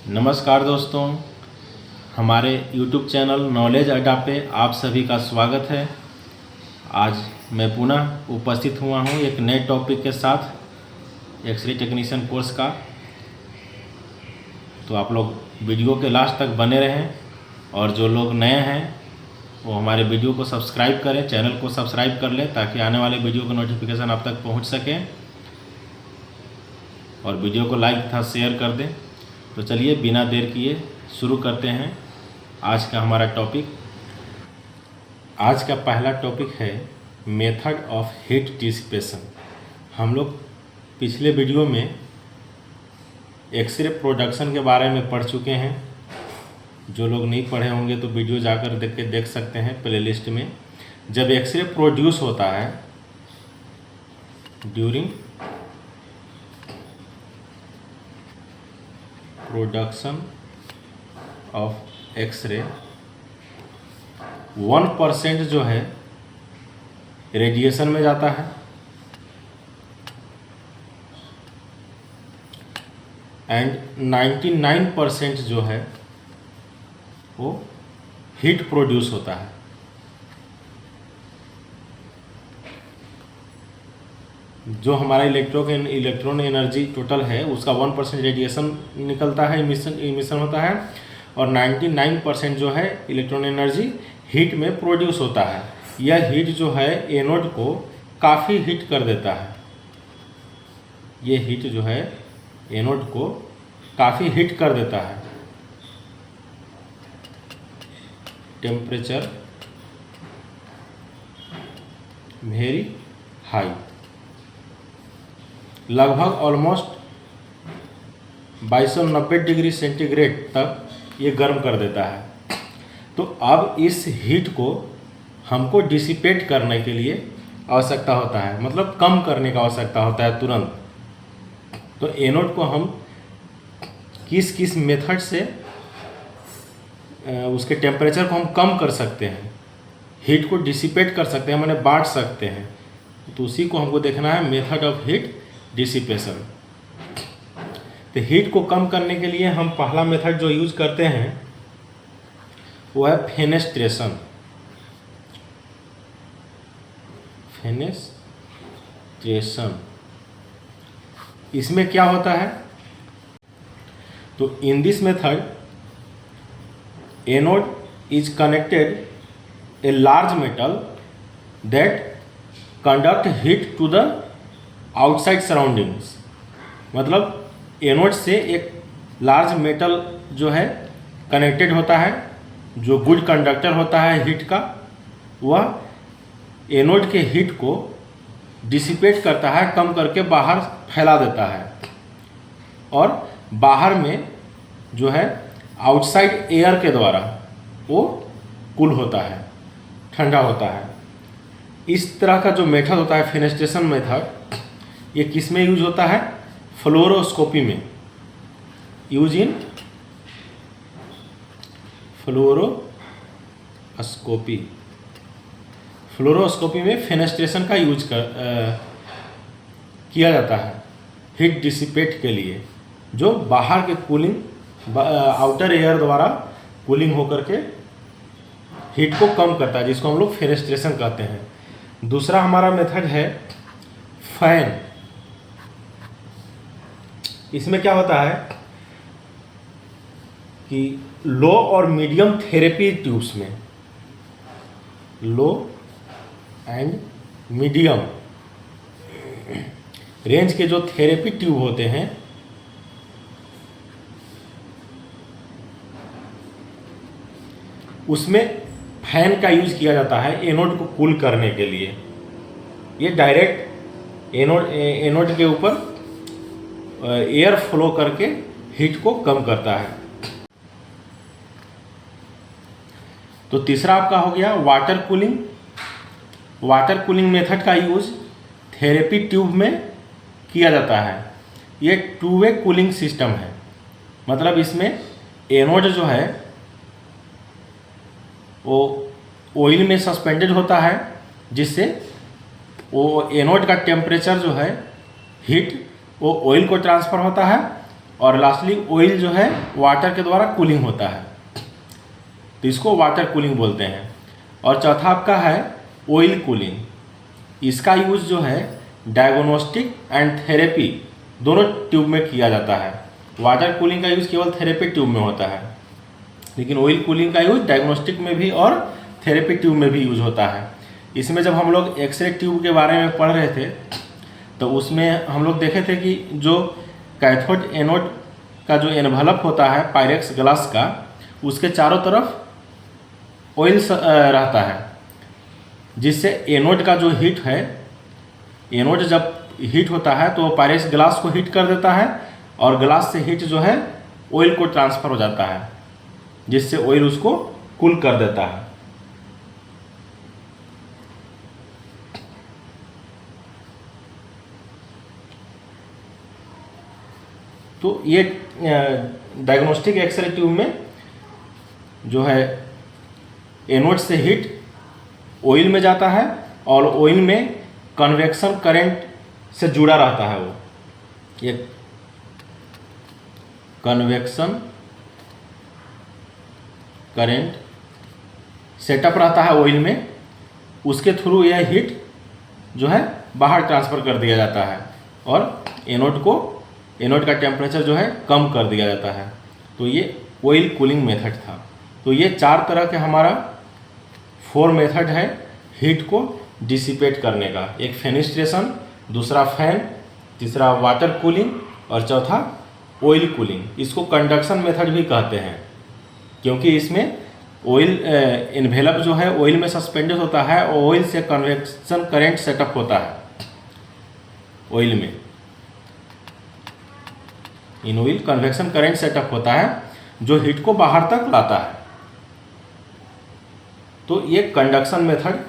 नमस्कार दोस्तों, हमारे YouTube चैनल नॉलेज अड्डा पे आप सभी का स्वागत है। आज मैं पुनः उपस्थित हुआ हूँ एक नए टॉपिक के साथ एक्सरे टेक्नीशियन कोर्स का। तो आप लोग वीडियो के लास्ट तक बने रहें और जो लोग नए हैं वो हमारे वीडियो को सब्सक्राइब करें, चैनल को सब्सक्राइब कर लें ताकि आने वाले वीडियो का नोटिफिकेशन आप तक पहुँच सके और वीडियो को लाइक तथा शेयर कर दें। तो चलिए बिना देर किए शुरू करते हैं आज का हमारा टॉपिक। आज का पहला टॉपिक है मेथड ऑफ हीट डिसिपेशन। हम लोग पिछले वीडियो में एक्सरे प्रोडक्शन के बारे में पढ़ चुके हैं। जो लोग नहीं पढ़े होंगे तो वीडियो जाकर देख सकते हैं प्लेलिस्ट में। जब एक्सरे प्रोड्यूस होता है ड्यूरिंग प्रोडक्शन ऑफ एक्सरे 1% जो है रेडिएशन में जाता है एंड 99% जो है वो हीट प्रोड्यूस होता है। जो हमारा इलेक्ट्रॉन एनर्जी टोटल है उसका 1% रेडिएशन निकलता है, इमिशन होता है और 99% जो है इलेक्ट्रॉन एनर्जी हीट में प्रोड्यूस होता है। यह हीट जो है एनोड को काफ़ी हीट कर देता है। ये हीट जो है एनोड को काफ़ी हीट कर देता है। टेम्परेचर वेरी हाई, लगभग ऑलमोस्ट 2290 डिग्री सेंटीग्रेड तक ये गर्म कर देता है। तो अब इस हीट को हमको डिसिपेट करने के लिए आवश्यकता होता है, मतलब कम करने का आवश्यकता होता है तुरंत। तो एनोड को हम किस किस मेथड से उसके टेम्परेचर को हम कम कर सकते हैं, हीट को डिसिपेट कर सकते हैं, माने बांट सकते हैं। तो उसी को हमको देखना है, मेथड ऑफ हीट डिसिपेशन। तो हीट को कम करने के लिए हम पहला मेथड जो यूज करते हैं वो है फेनेस्ट्रेशन। फेनेस्ट्रेशन इसमें क्या होता है, तो in this method anode is connected a large metal that conduct heat to the outside surroundings. मतलब एनोड से एक लार्ज मेटल जो है कनेक्टेड होता है, जो गुड कंडक्टर होता है हीट का। वह एनोड के हीट को डिसिपेट करता है, कम करके बाहर फैला देता है और बाहर में जो है आउटसाइड एयर के द्वारा वो कूल होता है, ठंडा होता है। इस तरह का जो मेथड होता है फेनेस्ट्रेशन मेथड, ये किस में यूज होता है, फ्लोरोस्कोपी में। Use in fluoroscopy. फ्लोरोस्कोपी में फेनेस्ट्रेशन का यूज किया जाता है हीट डिसिपेट के लिए, जो बाहर के कूलिंग आउटर एयर द्वारा कूलिंग होकर के हीट को कम करता है, जिसको हम लोग फेनेस्ट्रेशन कहते हैं। दूसरा हमारा मेथड है फैन। इसमें क्या होता है कि लो और मीडियम थेरेपी ट्यूब्स में, लो एंड मीडियम रेंज के जो थेरेपी ट्यूब होते हैं उसमें फैन का यूज किया जाता है एनोड को कूल करने के लिए। ये डायरेक्ट एनोड के ऊपर एयर फ्लो करके हीट को कम करता है। तो तीसरा आपका हो गया water cooling. Water cooling method का यूज थेरेपी ट्यूब में किया जाता है। ये टू वे कूलिंग सिस्टम है, मतलब इसमें एनोड जो है वो ऑयल में सस्पेंडेड होता है, जिससे वो एनोड का टेम्परेचर जो है हीट वो ऑयल को ट्रांसफ़र होता है और लास्टली ऑयल जो है वाटर के द्वारा कूलिंग होता है, तो इसको वाटर कूलिंग बोलते हैं। और चौथा आपका है ऑयल कूलिंग, इसका यूज़ जो है डायग्नोस्टिक एंड थेरेपी दोनों ट्यूब में किया जाता है। वाटर कूलिंग का यूज़ केवल थेरेपी ट्यूब में होता है, लेकिन ऑयल कूलिंग का यूज़ डायग्नोस्टिक में भी और थेरेपी ट्यूब में भी यूज़ होता है। इसमें जब हम लोग एक्सरे ट्यूब के बारे में पढ़ रहे थे तो उसमें हम लोग देखे थे कि जो कैथोड एनोड का जो एनवलप होता है पायरेक्स ग्लास का, उसके चारों तरफ ऑयल रहता है, जिससे एनोड का जो हीट है, एनोड जब हीट होता है तो पायरेक्स ग्लास को हीट कर देता है और ग्लास से हीट जो है ऑयल को ट्रांसफ़र हो जाता है, जिससे ऑयल उसको कूल कर देता है। तो ये डायग्नोस्टिक एक्सरे ट्यूब में जो है एनोड से हीट ऑयल में जाता है और ऑयल में कन्वेक्शन करंट से जुड़ा रहता है। वो ये कन्वेक्शन करंट सेटअप रहता है ऑयल में, उसके थ्रू यह हीट जो है बाहर ट्रांसफ़र कर दिया जाता है और एनोड का टेम्परेचर जो है कम कर दिया जाता है। तो ये ऑयल कूलिंग मेथड था। तो ये 4 तरह के हमारा 4 मेथड है हीट को डिसिपेट करने का। एक फेनिस्ट्रेशन, दूसरा फैन, तीसरा वाटर कूलिंग और चौथा ऑयल कूलिंग। इसको कंडक्शन मेथड भी कहते हैं, क्योंकि इसमें ऑयल एनवेलप जो है ऑयल में सस्पेंडेड होता है और ऑयल से कन्वेक्शन करंट सेटअप होता है ऑयल में। In oil convection current setup होता है जो हीट को बाहर तक लाता है। तो ये कंडक्शन मेथड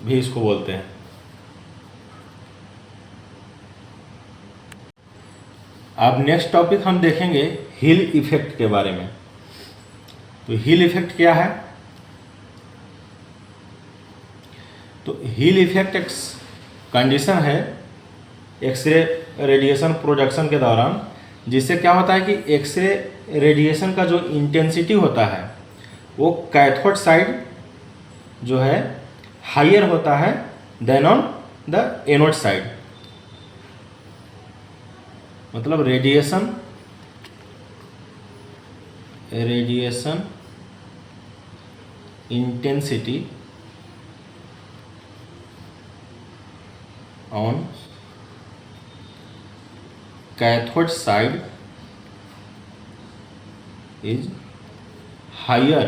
भी इसको बोलते हैं। अब नेक्स्ट टॉपिक हम देखेंगे हिल इफेक्ट के बारे में। तो हिल इफेक्ट क्या है? तो हिल इफेक्ट एक कंडीशन है एक्सरे रेडिएशन प्रोडक्शन के दौरान, जिससे क्या होता है कि एक्सरे रेडिएशन का जो इंटेंसिटी होता है वो कैथोड साइड जो है हायर होता है than on the anode side. मतलब radiation intensity on cathode side is higher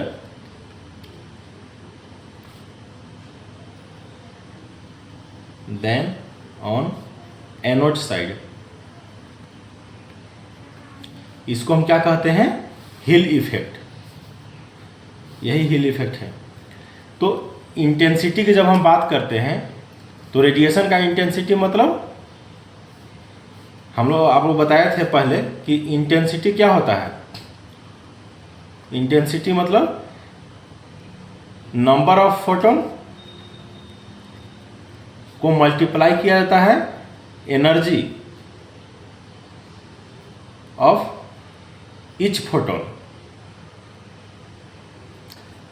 than on anode side. इसको हम क्या कहते हैं? Heel effect. यही हिल इफेक्ट है। तो इंटेंसिटी की जब हम बात करते हैं तो रेडिएशन का इंटेंसिटी मतलब आप लोग बताए थे पहले कि इंटेंसिटी क्या होता है। इंटेंसिटी मतलब नंबर ऑफ फोटोन को मल्टीप्लाई किया जाता है energy of each photon.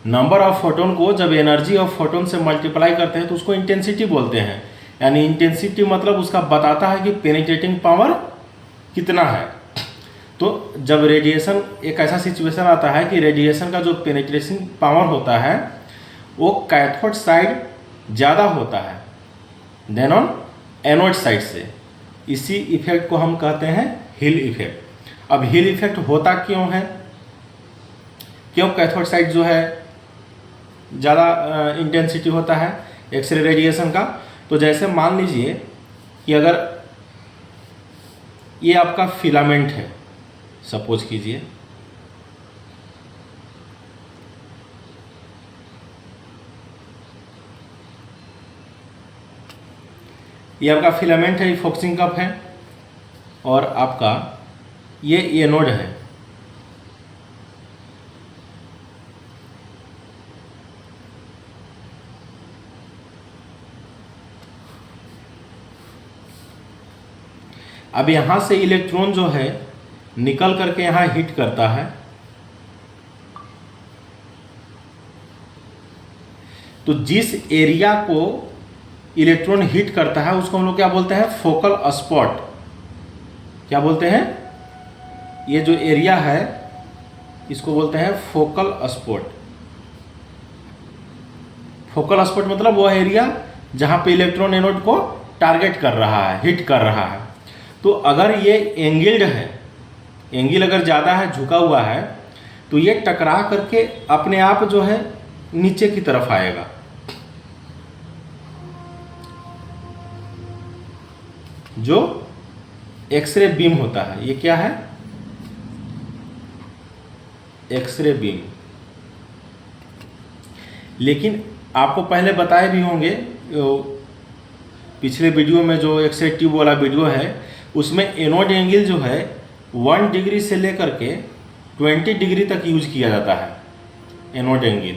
Number of photon को जब एनर्जी ऑफ फोटोन से मल्टीप्लाई करते हैं तो उसको इंटेंसिटी बोलते हैं। यानी इंटेंसिटी मतलब उसका बताता है कि पेनिट्रेटिंग पावर कितना है। तो जब रेडिएशन, एक ऐसा सिचुएशन आता है कि रेडिएशन का जो पेनिट्रेशन पावर होता है वो कैथोड साइड ज़्यादा होता है देन ऑन एनोड साइड से। इसी इफेक्ट को हम कहते हैं हिल इफेक्ट। अब हिल इफेक्ट होता क्यों है? क्यों कैथोड साइड जो है ज़्यादा इंटेंसिटी होता है एक्सरे रेडिएशन का? तो जैसे मान लीजिए कि अगर ये आपका फिलामेंट है, सपोज कीजिए, ये आपका फिलामेंट है, ये फोकसिंग कप है और आपका ये एनोड है। अब यहाँ से इलेक्ट्रॉन जो है निकल करके यहाँ हिट करता है, तो जिस एरिया को इलेक्ट्रॉन हिट करता है उसको हम लोग क्या बोलते हैं, फोकल स्पॉट। क्या बोलते हैं, ये जो एरिया है इसको बोलते हैं फोकल स्पॉट। फोकल स्पॉट मतलब वह एरिया जहां पे इलेक्ट्रॉन एनोड को टारगेट कर रहा है, हिट कर रहा है। तो अगर ये एंगल्ड है, एंगल अगर ज़्यादा है, झुका हुआ है, तो ये टकरा करके अपने आप जो है नीचे की तरफ आएगा। जो एक्सरे बीम होता है, ये क्या है, एक्सरे बीम। लेकिन आपको पहले बताए भी होंगे, पिछले वीडियो में जो एक्सरे ट्यूब वाला वीडियो है उसमें एनोड एंगल जो है 1 डिग्री से लेकर के 20 डिग्री तक यूज किया जाता है। Anode angle,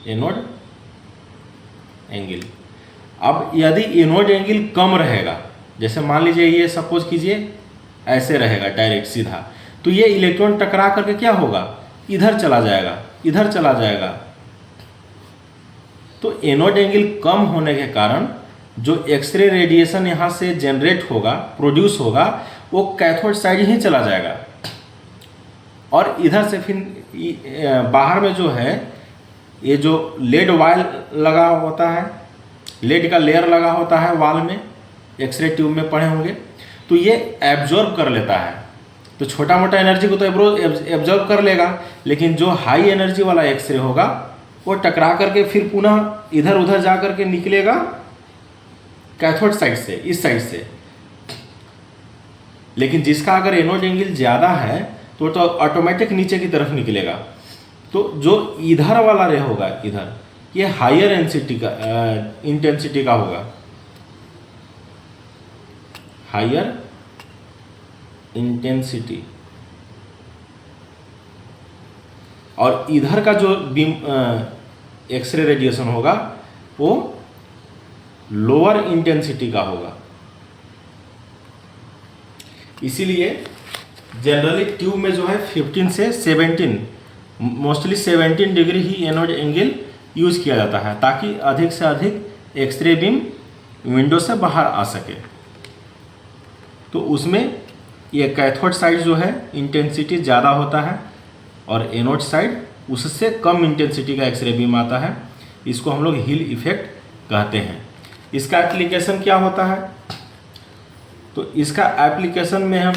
anode angle. अब यदि एनोड एंगल कम रहेगा, जैसे मान लीजिए ये सपोज कीजिए ऐसे रहेगा डायरेक्ट सीधा, तो ये इलेक्ट्रॉन टकरा करके क्या होगा, इधर चला जाएगा, इधर चला जाएगा। तो एनोड एंगल कम होने के कारण जो एक्सरे रेडिएशन यहाँ से जनरेट होगा, प्रोड्यूस होगा, वो कैथोड साइड ही चला जाएगा। और इधर से फिर बाहर में जो है ये जो लेड वायल लगा होता है, लेड का लेयर लगा होता है वाल में, एक्सरे ट्यूब में पढ़े होंगे, तो ये एब्जॉर्ब कर लेता है। तो छोटा मोटा एनर्जी को तो एब्जॉर्ब कर लेगा, लेकिन जो हाई एनर्जी वाला एक्सरे होगा वो टकरा करके फिर पुनः इधर उधर जा करके निकलेगा कैथोड साइड से, इस साइड से। लेकिन जिसका अगर एनोड एंगल ज़्यादा है तो ऑटोमेटिक नीचे की तरफ निकलेगा। तो जो इधर वाला रे होगा, इधर, ये हायर इंटेंसिटी का होगा, हायर इंटेंसिटी। और इधर का जो बीम एक्सरे रेडिएशन होगा वो लोअर इंटेंसिटी का होगा। इसीलिए जनरली ट्यूब में जो है 15 से 17, मोस्टली 17 डिग्री ही एनोड एंगल यूज किया जाता है, ताकि अधिक से अधिक एक्सरे बीम विंडो से बाहर आ सके। तो उसमें ये कैथोड साइड जो है इंटेंसिटी ज़्यादा होता है और एनोड साइड उससे कम इंटेंसिटी का एक्सरे बीम आता है। इसको हम लोग हिल इफेक्ट कहते हैं। इसका एप्लीकेशन क्या होता है, तो इसका एप्लीकेशन में हम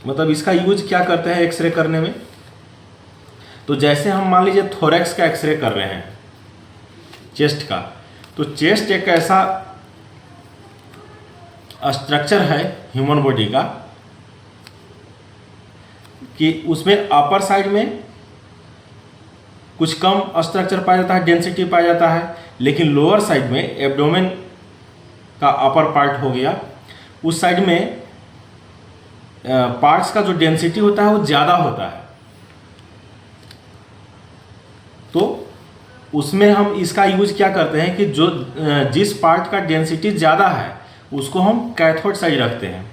मतलब इसका यूज क्या करते हैं एक्सरे करने में। तो जैसे हम मान लीजिए थोरैक्स का एक्सरे कर रहे हैं, चेस्ट का, तो चेस्ट एक ऐसा स्ट्रक्चर है ह्यूमन बॉडी का कि उसमें अपर साइड में कुछ कम स्ट्रक्चर पाया जाता है, डेंसिटी पाया जाता है, लेकिन लोअर साइड में एब्डोमेन का अपर पार्ट हो गया, उस साइड में पार्ट्स का जो डेंसिटी होता है वो ज़्यादा होता है। तो उसमें हम इसका यूज क्या करते हैं कि जो जिस पार्ट का डेंसिटी ज़्यादा है उसको हम कैथोड साइड रखते हैं।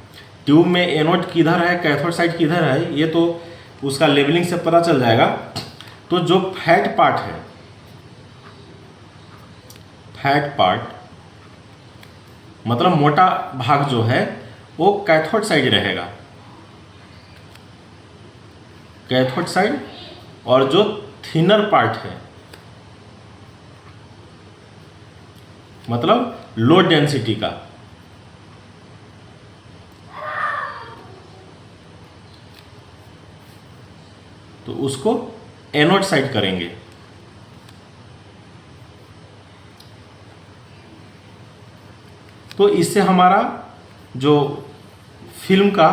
ट्यूब में एनोड किधर है, कैथोड साइड किधर है, ये तो उसका लेवलिंग से पता चल जाएगा। तो जो फैट पार्ट है, फैट पार्ट मतलब मोटा भाग जो है वो कैथोड साइड रहेगा, कैथोड साइड। और जो थिनर पार्ट है मतलब लो डेंसिटी का, तो उसको एनोड साइड करेंगे। तो इससे हमारा जो फिल्म का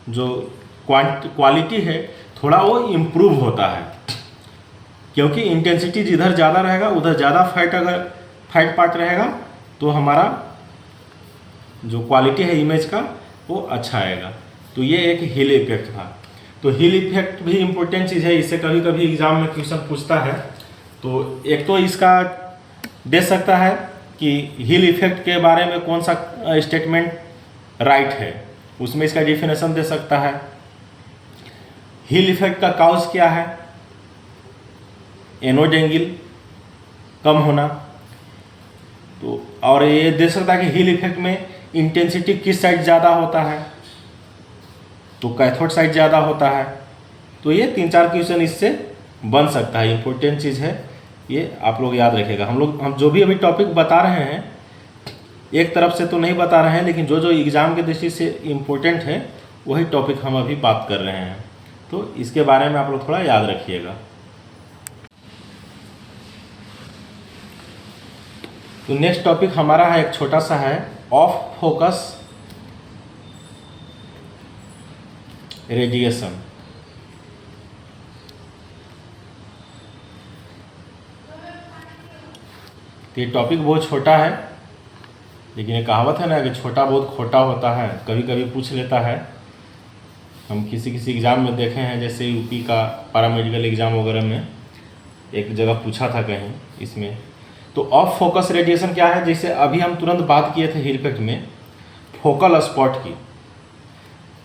जो क्वालिटी है थोड़ा वो इम्प्रूव होता है, क्योंकि इंटेंसिटी जिधर ज़्यादा रहेगा उधर ज़्यादा फैट, अगर फैट पार्ट रहेगा तो हमारा जो क्वालिटी है इमेज का वो अच्छा आएगा। तो ये एक हिल इफेक्ट था। तो हिल इफेक्ट भी इम्पोर्टेंट चीज़ है, इससे कभी कभी एग्जाम में क्वेश्चन पूछता है। तो एक तो इसका दे सकता है कि हिल इफेक्ट के बारे में कौन सा स्टेटमेंट राइट है, उसमें इसका डिफिनेशन दे सकता है। हिल इफेक्ट का काउज क्या है, एनोड एंगल कम होना। तो और ये दे सकता है कि हिल इफेक्ट में इंटेंसिटी किस साइड ज़्यादा होता है, तो कैथोड साइड ज़्यादा होता है। तो ये 3-4 क्वेश्चन इससे बन सकता है, इम्पोर्टेंट चीज़ है, ये आप लोग याद रखिएगा। हम जो भी अभी टॉपिक बता रहे हैं एक तरफ से तो नहीं बता रहे हैं, लेकिन जो जो एग्ज़ाम की दृष्टि से इम्पोर्टेंट है वही टॉपिक हम अभी बात कर रहे हैं, तो इसके बारे में आप लोग थोड़ा याद रखिएगा। तो नेक्स्ट टॉपिक हमारा है एक छोटा सा है, ऑफ फोकस रेडिएशन। तो ये टॉपिक बहुत छोटा है, लेकिन ये कहावत है ना कि छोटा बहुत खोटा होता है, कभी कभी पूछ लेता है। हम किसी किसी एग्ज़ाम में देखे हैं, जैसे यूपी का पैरामेडिकल एग्ज़ाम वगैरह में एक जगह पूछा था कहीं इसमें। तो ऑफ फोकस रेडिएशन क्या है, जैसे अभी हम तुरंत बात किए थे हिल इफेक्ट में फोकल स्पॉट की।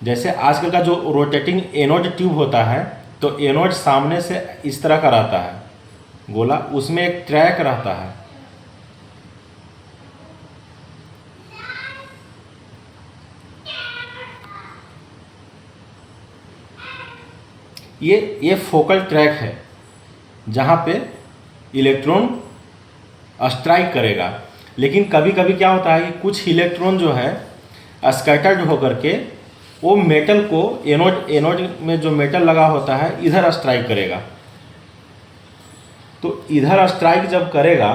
जैसे आजकल का जो रोटेटिंग एनोड ट्यूब होता है, तो एनोड सामने से इस तरह का रहता है गोला, उसमें एक ट्रैक रहता है। ये फोकल ट्रैक है जहाँ पे इलेक्ट्रॉन स्ट्राइक करेगा। लेकिन कभी कभी क्या होता है कि कुछ इलेक्ट्रॉन जो है स्कैटर्ड होकर के वो मेटल को एनोड में जो मेटल लगा होता है इधर स्ट्राइक करेगा। तो इधर स्ट्राइक जब करेगा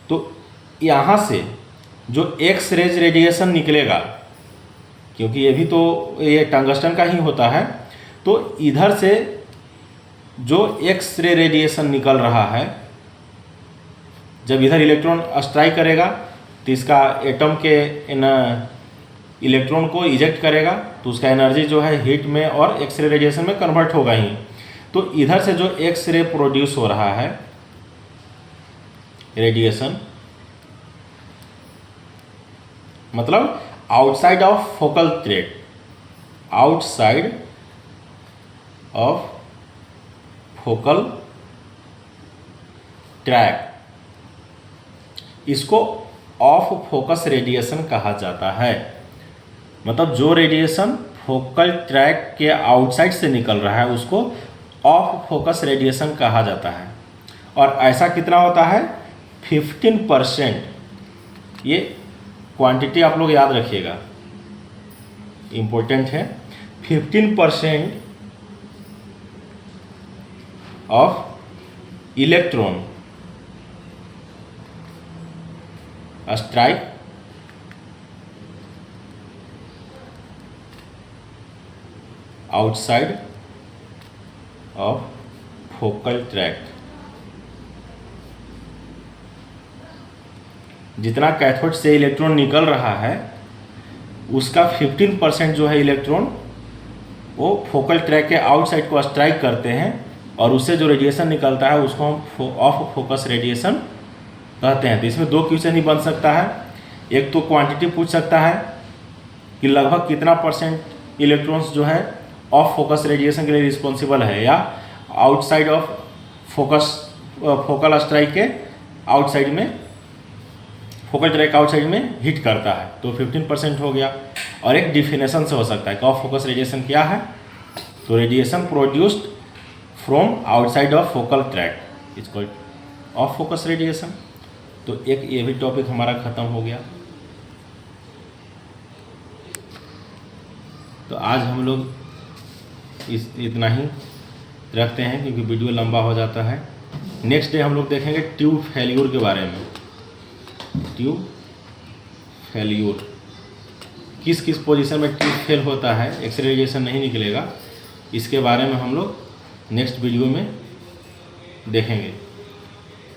तो यहाँ से जो एक्स रेज रेडिएशन निकलेगा, क्योंकि ये भी तो ये टंगस्टन का ही होता है, तो इधर से जो एक्स रे रेडिएशन निकल रहा है, जब इधर इलेक्ट्रॉन स्ट्राइक करेगा तो इसका एटम के इलेक्ट्रॉन को इजेक्ट करेगा, तो उसका एनर्जी जो है हीट में और एक्स रे रेडिएशन में कन्वर्ट होगा ही। तो इधर से जो एक्स रे प्रोड्यूस हो रहा है रेडिएशन, मतलब outside of focal track, outside of focal track, इसको ऑफ फोकस रेडिएशन कहा जाता है। मतलब जो रेडिएशन फोकल ट्रैक के आउटसाइड से निकल रहा है उसको ऑफ फोकस रेडिएशन कहा जाता है। और ऐसा कितना होता है, 15%। ये क्वांटिटी आप लोग याद रखिएगा, इम्पोर्टेंट है। 15% of electron strike outside of focal track. जितना कैथोड से इलेक्ट्रॉन निकल रहा है उसका 15% जो है इलेक्ट्रॉन वो फोकल ट्रैक के आउटसाइड को स्ट्राइक करते हैं, और उससे जो रेडिएशन निकलता है उसको हम ऑफ फोकस रेडिएशन कहते हैं। तो इसमें 2 क्वेश्चन ही बन सकता है। एक तो क्वांटिटी पूछ सकता है कि लगभग कितना % इलेक्ट्रॉन्स जो है ऑफ फोकस रेडिएशन के लिए रिस्पॉन्सिबल है, या outside of focus focal strike के आउटसाइड में, फोकल ट्रैक आउटसाइड में हिट करता है, तो 15% हो गया। और एक डिफिनेशन से हो सकता है कि ऑफ फोकस रेडिएशन क्या है, तो radiation produced from outside of focal track is called off focus radiation. तो एक ये भी टॉपिक हमारा ख़त्म हो गया। तो आज हम लोग इतना ही रखते हैं, क्योंकि वीडियो लंबा हो जाता है। नेक्स्ट डे हम लोग देखेंगे ट्यूब फेल्यूर के बारे में। ट्यूब फेल्यूर, किस किस पोजीशन में ट्यूब फेल होता है, एक्स रेडिएशन नहीं निकलेगा, इसके बारे में हम लोग नेक्स्ट वीडियो में देखेंगे।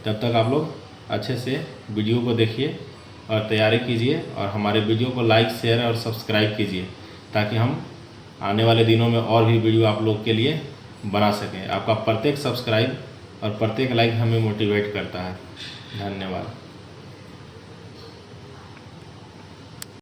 तब तक आप लोग अच्छे से वीडियो को देखिए और तैयारी कीजिए, और हमारे वीडियो को लाइक, शेयर और सब्सक्राइब कीजिए, ताकि हम आने वाले दिनों में और भी वीडियो आप लोग के लिए बना सकें। आपका प्रत्येक सब्सक्राइब और प्रत्येक लाइक हमें मोटिवेट करता है। धन्यवाद।